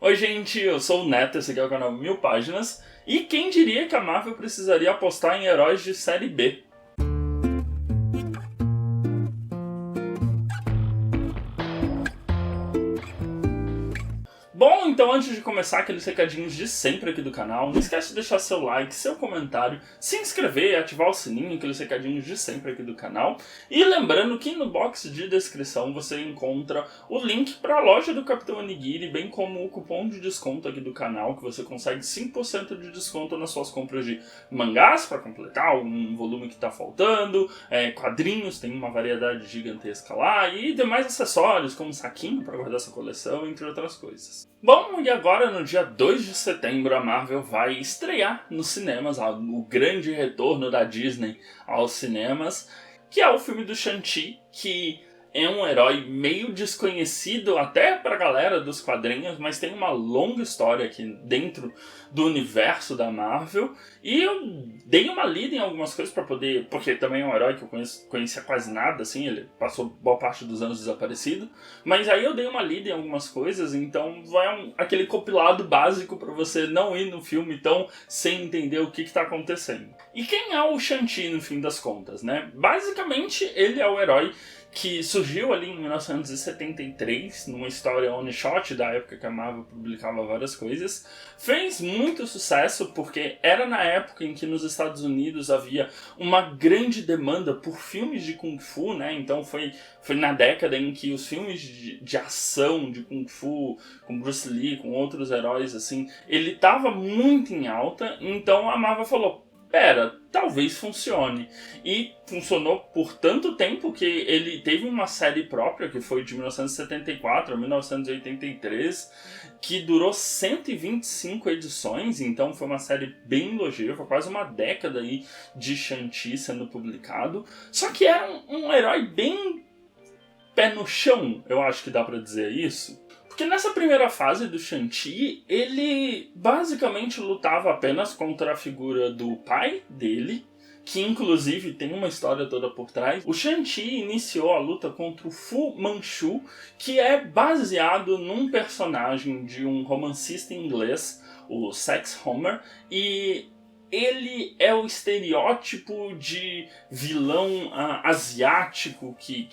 Oi gente, eu sou o Neto, esse aqui é o canal 1000 Páginas, e quem diria que a Marvel precisaria apostar em heróis de série B? Bom, então antes de começar aqueles recadinhos de sempre aqui do canal, não esquece de deixar seu like, seu comentário, se inscrever e ativar o sininho, aqueles recadinhos de sempre aqui do canal. E lembrando que no box de descrição você encontra o link para a loja do Capitão Onigiri, bem como o cupom de desconto aqui do canal, que você consegue 5% de desconto nas suas compras de mangás, para completar um volume que está faltando, quadrinhos, tem uma variedade gigantesca lá, e demais acessórios, como saquinho para guardar essa coleção, entre outras coisas. Bom, e agora no dia 2 de setembro a Marvel vai estrear nos cinemas o grande retorno da Disney aos cinemas, que é o filme do Shang-Chi, que é um herói meio desconhecido até pra galera dos quadrinhos, mas tem uma longa história aqui dentro do universo da Marvel. E eu dei uma lida em algumas coisas pra poder... Porque também é um herói que eu conhecia quase nada, assim, ele passou boa parte dos anos desaparecido. Mas aí eu dei uma lida em algumas coisas, então vai aquele compilado básico pra você não ir no filme tão sem entender o que tá acontecendo. E quem é o Shang-Chi no fim das contas, né? Basicamente ele é o herói que surgiu ali em 1973, numa história one-shot da época que a Marvel publicava várias coisas. Fez muito sucesso porque era na época em que nos Estados Unidos havia uma grande demanda por filmes de Kung Fu, né? Então foi na década em que os filmes de ação, de Kung Fu, com Bruce Lee, com outros heróis, assim, ele estava muito em alta, então a Marvel falou: pera, talvez funcione. E funcionou por tanto tempo que ele teve uma série própria, que foi de 1974 a 1983, que durou 125 edições, então foi uma série bem longeva, quase uma década aí de Shang-Chi sendo publicado. Só que era um herói bem pé no chão, eu acho que dá pra dizer isso. Porque nessa primeira fase do Shang-Chi, ele basicamente lutava apenas contra a figura do pai dele, que inclusive tem uma história toda por trás. O Shang-Chi iniciou a luta contra o Fu Manchu, que é baseado num personagem de um romancista inglês, o Sax Homer, e ele é o estereótipo de vilão asiático que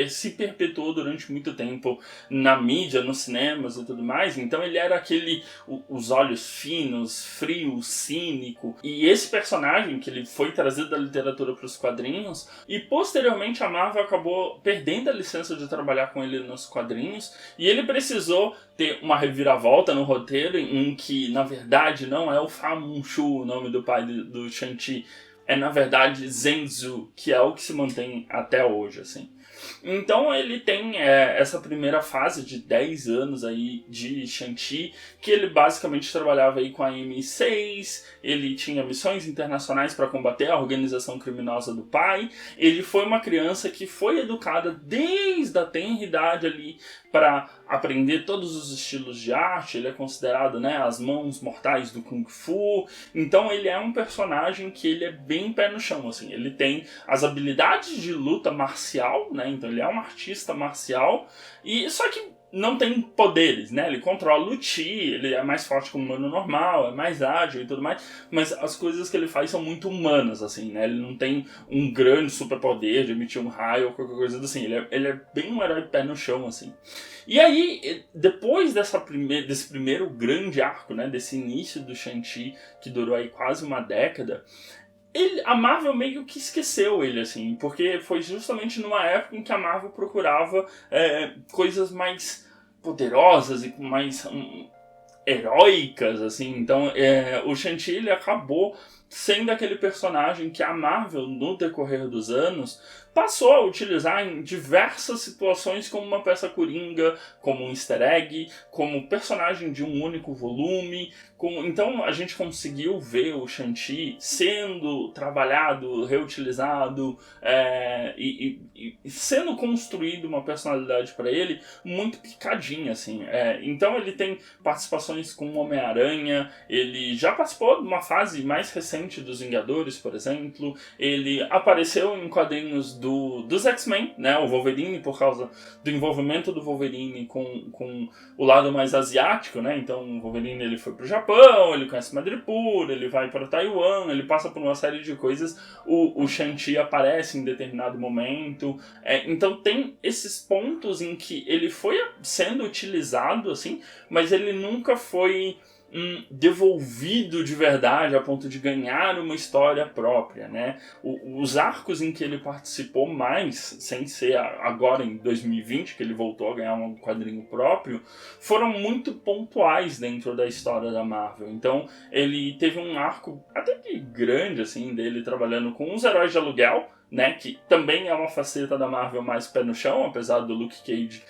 se perpetuou durante muito tempo na mídia, nos cinemas e tudo mais. Então ele era os olhos finos, frio, cínico. E esse personagem, que ele foi trazido da literatura para os quadrinhos, e posteriormente a Marvel acabou perdendo a licença de trabalhar com ele nos quadrinhos, e ele precisou ter uma reviravolta no roteiro em que, na verdade, não é o Fa Manchu o nome do pai do Shang-Chi, é na verdade Zhenzu, que é o que se mantém até hoje, assim. Então ele tem essa primeira fase de 10 anos aí de Shang-Chi, que ele basicamente trabalhava aí com a MI6, ele tinha missões internacionais para combater a organização criminosa do pai. Ele foi uma criança que foi educada desde a tenra idade ali para aprender todos os estilos de arte. Ele é considerado, né, as mãos mortais do Kung Fu. Então ele é um personagem que ele é bem pé no chão, assim. Ele tem as habilidades de luta marcial, né? Então ele é um artista marcial, e só que não tem poderes, né? Ele controla o Chi, ele é mais forte que um humano normal, é mais ágil e tudo mais, mas as coisas que ele faz são muito humanas, assim, né? Ele não tem um grande superpoder de emitir um raio ou qualquer coisa assim. Ele é bem um herói pé no chão, assim. E aí, depois desse primeiro grande arco, né? Desse início do Shang-Chi, que durou aí quase uma década, a Marvel meio que esqueceu ele, assim, porque foi justamente numa época em que a Marvel procurava coisas mais poderosas e mais heróicas, assim. Então o Shang-Chi, ele acabou sendo aquele personagem que a Marvel, no decorrer dos anos, passou a utilizar em diversas situações como uma peça coringa, como um easter egg, como personagem de um único volume. Então a gente conseguiu ver o Shang-Chi sendo trabalhado, reutilizado e sendo construído uma personalidade para ele muito picadinha, assim. Então ele tem participações com o Homem-Aranha, ele já participou de uma fase mais recente dos Vingadores, por exemplo, ele apareceu em quadrinhos dos X-Men, né? O Wolverine, por causa do envolvimento do Wolverine com o lado mais asiático, né? Então o Wolverine ele foi pro Japão, ele conhece Madripoor, ele vai para Taiwan, ele passa por uma série de coisas. O Shang-Chi aparece em determinado momento. Então tem esses pontos em que ele foi sendo utilizado, assim, mas ele nunca foi devolvido de verdade a ponto de ganhar uma história própria, né? Os arcos em que ele participou mais, sem ser agora em 2020, que ele voltou a ganhar um quadrinho próprio, foram muito pontuais dentro da história da Marvel. Então ele teve um arco até que grande assim dele trabalhando com os heróis de aluguel, né? Que também é uma faceta da Marvel mais pé no chão, apesar do Luke Cage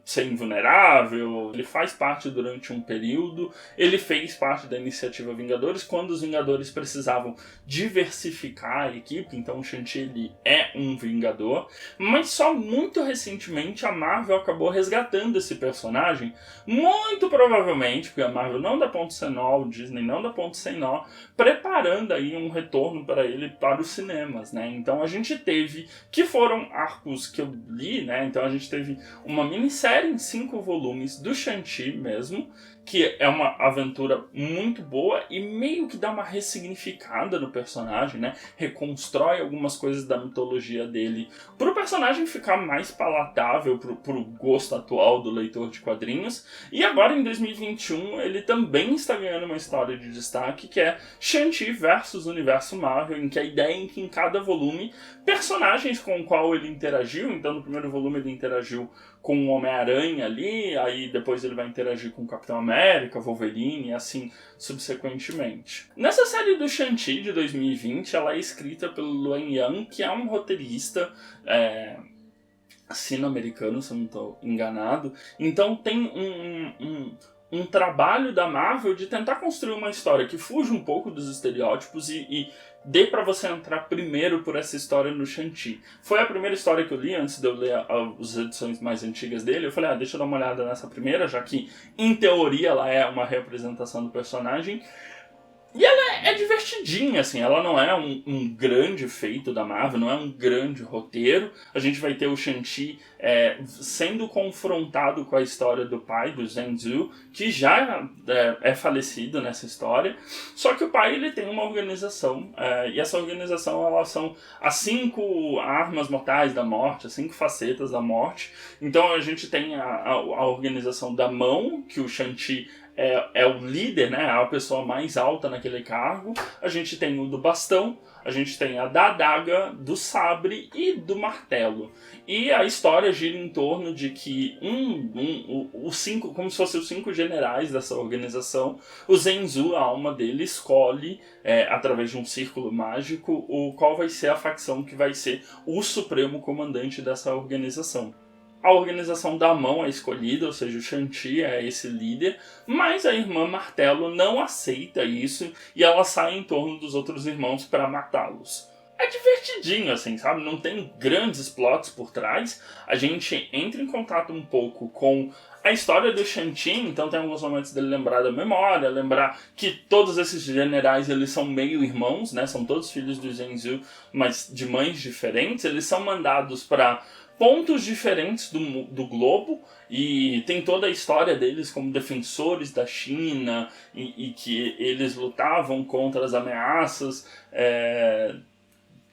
ser invulnerável. Ele faz parte durante um período, ele fez parte da iniciativa Vingadores quando os Vingadores precisavam diversificar a equipe, então o Shang-Chi ele é um Vingador, mas só muito recentemente a Marvel acabou resgatando esse personagem, muito provavelmente, porque a Marvel não dá ponto sem nó, o Disney não dá ponto sem nó, preparando aí um retorno para ele para os cinemas, né? Então a gente teve, que foram arcos que eu li, né? Então a gente teve uma minissérie em 5 volumes do Shang-Chi mesmo, que é uma aventura muito boa e meio que dá uma ressignificada no personagem, né? Reconstrói algumas coisas da mitologia dele pro personagem ficar mais palatável pro gosto atual do leitor de quadrinhos. E agora em 2021 ele também está ganhando uma história de destaque, que é Shang-Chi versus Universo Marvel, em que a ideia é que em cada volume personagens com o qual ele interagiu, então no primeiro volume ele interagiu com o Homem-Aranha ali, aí depois ele vai interagir com o Capitão América, Wolverine e assim subsequentemente. Nessa série do Shang-Chi de 2020, ela é escrita pelo Luan Yang, que é um roteirista sino-americano, se eu não estou enganado. Então tem um trabalho da Marvel de tentar construir uma história que fuja um pouco dos estereótipos e dê pra você entrar primeiro por essa história no Shang-Chi. Foi a primeira história que eu li antes de eu ler as edições mais antigas dele. Eu falei, deixa eu dar uma olhada nessa primeira, já que em teoria ela é uma representação do personagem. E ela é divertidinha, assim, ela não é um grande feito da Marvel, não é um grande roteiro. A gente vai ter o Shang-Chi sendo confrontado com a história do pai, do Zhenzu, que já é falecido nessa história. Só que o pai ele tem uma organização, e essa organização elas são as 5 armas mortais da morte, as 5 facetas da morte. Então a gente tem a organização da mão, que o Shang-Chi é o líder, né? É a pessoa mais alta naquele cargo. A gente tem o do bastão, a gente tem a da adaga, do sabre e do martelo. E a história gira em torno de que os 5, como se fossem os 5 generais dessa organização, o Zhenzu, a alma dele, escolhe, através de um círculo mágico, qual vai ser a facção que vai ser o supremo comandante dessa organização. A organização da mão é escolhida, ou seja, o Shang-Chi é esse líder, mas a irmã Martelo não aceita isso e ela sai em torno dos outros irmãos para matá-los. É divertidinho, assim, sabe? Não tem grandes plots por trás. A gente entra em contato um pouco com a história do Shang-Chi, então tem alguns momentos dele lembrar da memória, lembrar que todos esses generais eles são meio irmãos, né? São todos filhos do Zhenzu, mas de mães diferentes. Eles são mandados para pontos diferentes do globo e tem toda a história deles como defensores da China e que eles lutavam contra as ameaças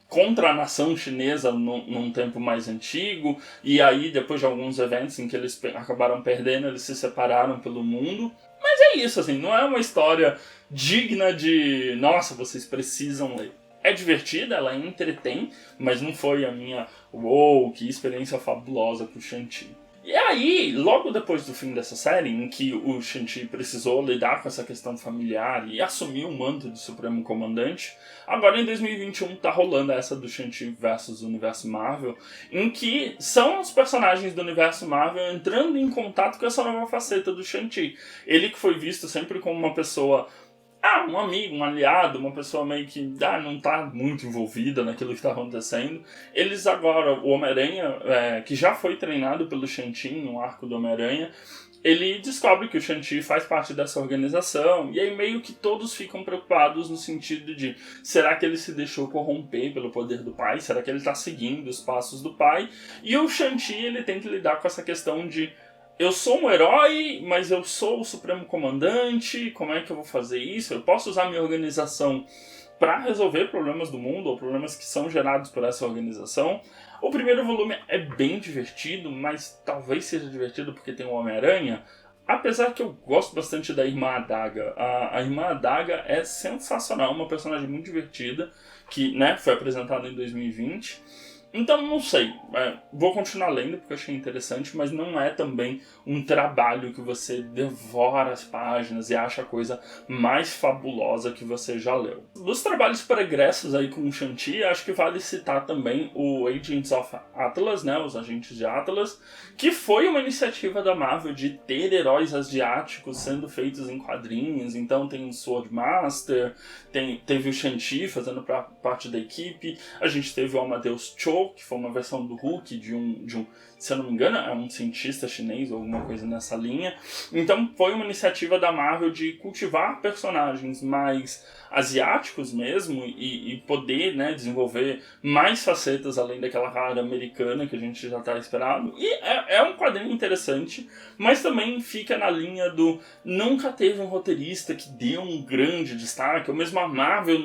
contra a nação chinesa num tempo mais antigo, e aí depois de alguns eventos em que eles acabaram perdendo, eles se separaram pelo mundo. Mas é isso, assim, não é uma história digna de nossa, vocês precisam ler. É divertida, ela entretém, mas não foi a minha uou, que experiência fabulosa pro Shang-Chi. E aí, logo depois do fim dessa série, em que o Shang-Chi precisou lidar com essa questão familiar e assumir o manto de Supremo Comandante, agora em 2021 tá rolando essa do Shang-Chi versus Universo Marvel, em que são os personagens do Universo Marvel entrando em contato com essa nova faceta do Shang-Chi. Ele que foi visto sempre como uma pessoa um amigo, um aliado, uma pessoa meio que não está muito envolvida naquilo que está acontecendo. Eles agora, o Homem-Aranha, que já foi treinado pelo Shang-Chi no arco do Homem-Aranha, ele descobre que o Shang-Chi faz parte dessa organização, e aí meio que todos ficam preocupados no sentido de, será que ele se deixou corromper pelo poder do pai? Será que ele está seguindo os passos do pai? E o Shang-Chi, ele tem que lidar com essa questão de, eu sou um herói, mas eu sou o Supremo Comandante, como é que eu vou fazer isso? Eu posso usar minha organização para resolver problemas do mundo, ou problemas que são gerados por essa organização. O primeiro volume é bem divertido, mas talvez seja divertido porque tem o Homem-Aranha. Apesar que eu gosto bastante da Irmã Adaga. A Irmã Adaga é sensacional, uma personagem muito divertida, que, né, foi apresentada em 2020. Então, não sei, vou continuar lendo porque eu achei interessante, mas não é também um trabalho que você devora as páginas e acha a coisa mais fabulosa que você já leu. Dos trabalhos pregressos aí com o Shang-Chi, acho que vale citar também o Agents of Atlas, né, os Agentes de Atlas, que foi uma iniciativa da Marvel de ter heróis asiáticos sendo feitos em quadrinhos. Então tem o Swordmaster, teve o Shang-Chi fazendo parte da equipe, a gente teve o Amadeus Cho, que foi uma versão do Hulk de um, se eu não me engano, é um cientista chinês ou alguma coisa nessa linha. Então foi uma iniciativa da Marvel de cultivar personagens mais asiáticos mesmo e poder, né, desenvolver mais facetas além daquela cara americana que a gente já está esperando. E é um quadrinho interessante, mas também fica na linha do nunca teve um roteirista que deu um grande destaque, ou mesmo a Marvel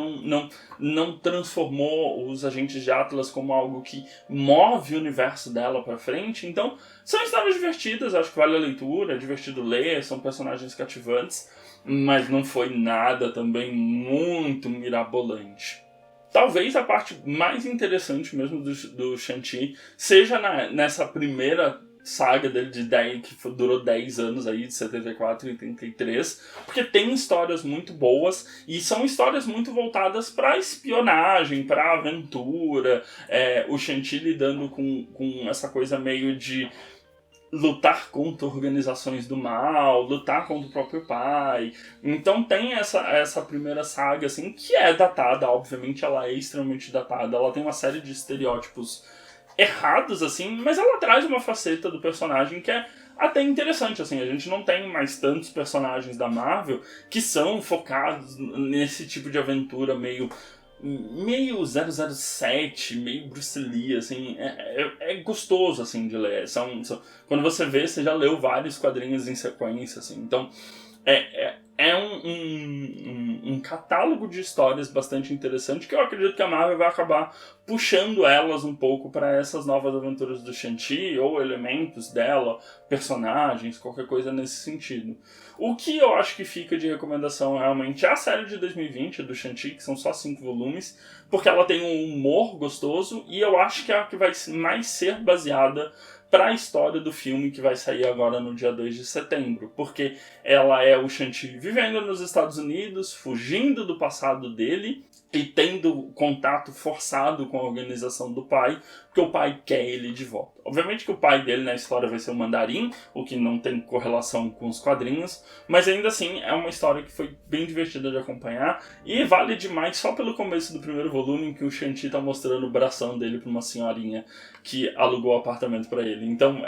não transformou os Agentes de Atlas como algo que move o universo dela para frente. Então são histórias divertidas, acho que vale a leitura, é divertido ler, são personagens cativantes, mas não foi nada também muito mirabolante. Talvez a parte mais interessante mesmo do Shang-Chi seja nessa primeira saga dele que durou 10 anos aí, de 74 e 83, porque tem histórias muito boas e são histórias muito voltadas para espionagem, para aventura, o Shang-Chi lidando com essa coisa meio de lutar contra organizações do mal, lutar contra o próprio pai. Então tem essa primeira saga, assim, que é datada, obviamente ela é extremamente datada, ela tem uma série de estereótipos errados, assim, mas ela traz uma faceta do personagem que é até interessante, assim. A gente não tem mais tantos personagens da Marvel que são focados nesse tipo de aventura meio 007, meio Bruce Lee, assim, é gostoso, assim, de ler. Quando você vê, você já leu vários quadrinhos em sequência, assim, então é um catálogo de histórias bastante interessante que eu acredito que a Marvel vai acabar puxando elas um pouco para essas novas aventuras do Shang-Chi, ou elementos dela, personagens, qualquer coisa nesse sentido. O que eu acho que fica de recomendação realmente é a série de 2020 do Shang-Chi, que são só 5 volumes, porque ela tem um humor gostoso e eu acho que é a que vai mais ser baseada para a história do filme que vai sair agora no dia 2 de setembro, porque ela é o Shang-Chi vivendo nos Estados Unidos, fugindo do passado dele e tendo contato forçado com a organização do pai, porque o pai quer ele de volta. Obviamente que o pai dele na história vai ser o Mandarim, o que não tem correlação com os quadrinhos, mas ainda assim é uma história que foi bem divertida de acompanhar e vale demais só pelo começo do primeiro volume, em que o Shang-Chi tá mostrando o bração dele para uma senhorinha que alugou o apartamento para ele. Então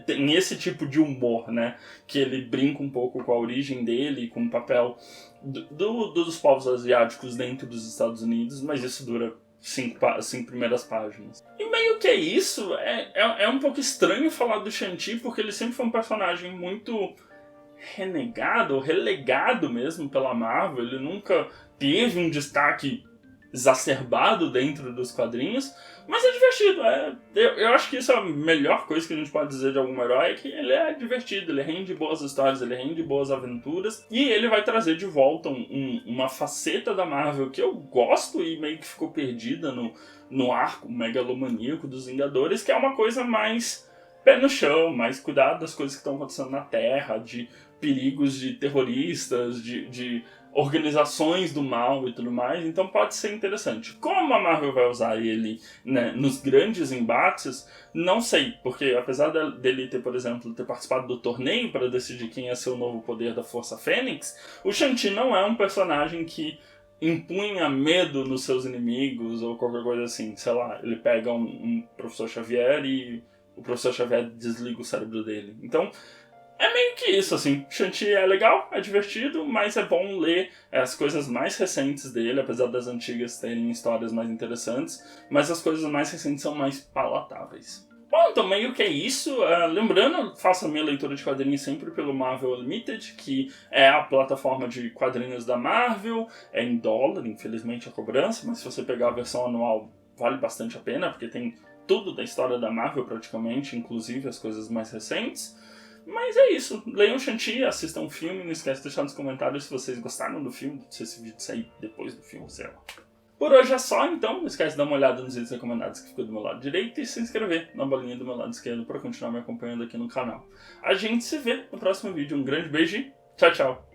tem esse tipo de humor, né, que ele brinca um pouco com a origem dele, com o papel dos povos asiáticos dentro dos Estados Unidos, mas isso dura 5 primeiras páginas. E meio que é isso, é um pouco estranho falar do Shang-Chi, porque ele sempre foi um personagem muito renegado, ou relegado mesmo pela Marvel, ele nunca teve um destaque exacerbado dentro dos quadrinhos, mas é divertido. Eu acho que isso é a melhor coisa que a gente pode dizer de algum herói, é que ele é divertido, ele rende boas histórias, ele rende boas aventuras, e ele vai trazer de volta uma faceta da Marvel que eu gosto e meio que ficou perdida no arco megalomaníaco dos Vingadores, que é uma coisa mais pé no chão, mais cuidado das coisas que estão acontecendo na Terra, de perigos de terroristas, de organizações do mal e tudo mais, então pode ser interessante. Como a Marvel vai usar ele, né, nos grandes embates, não sei, porque apesar dele ter, por exemplo, ter participado do torneio para decidir quem ia ser o novo poder da Força Fênix, o Shang-Chi não é um personagem que impunha medo nos seus inimigos ou qualquer coisa assim. Sei lá, ele pega um professor Xavier e o professor Xavier desliga o cérebro dele. Então É meio que isso, assim. Shang-Chi é legal, é divertido, mas é bom ler as coisas mais recentes dele, apesar das antigas terem histórias mais interessantes, mas as coisas mais recentes são mais palatáveis. Bom, então meio que é isso. Lembrando, faço a minha leitura de quadrinhos sempre pelo Marvel Unlimited, que é a plataforma de quadrinhos da Marvel. É em dólar, infelizmente, a cobrança, mas se você pegar a versão anual, vale bastante a pena, porque tem tudo da história da Marvel praticamente, inclusive as coisas mais recentes. Mas é isso. Leiam Shang-Chi, assistam o filme. Não esquece de deixar nos comentários se vocês gostaram do filme, se esse vídeo sair depois do filme, sei lá. Por hoje é só, então. Não esquece de dar uma olhada nos vídeos recomendados que ficou do meu lado direito e se inscrever na bolinha do meu lado esquerdo para continuar me acompanhando aqui no canal. A gente se vê no próximo vídeo. Um grande beijo e tchau, tchau!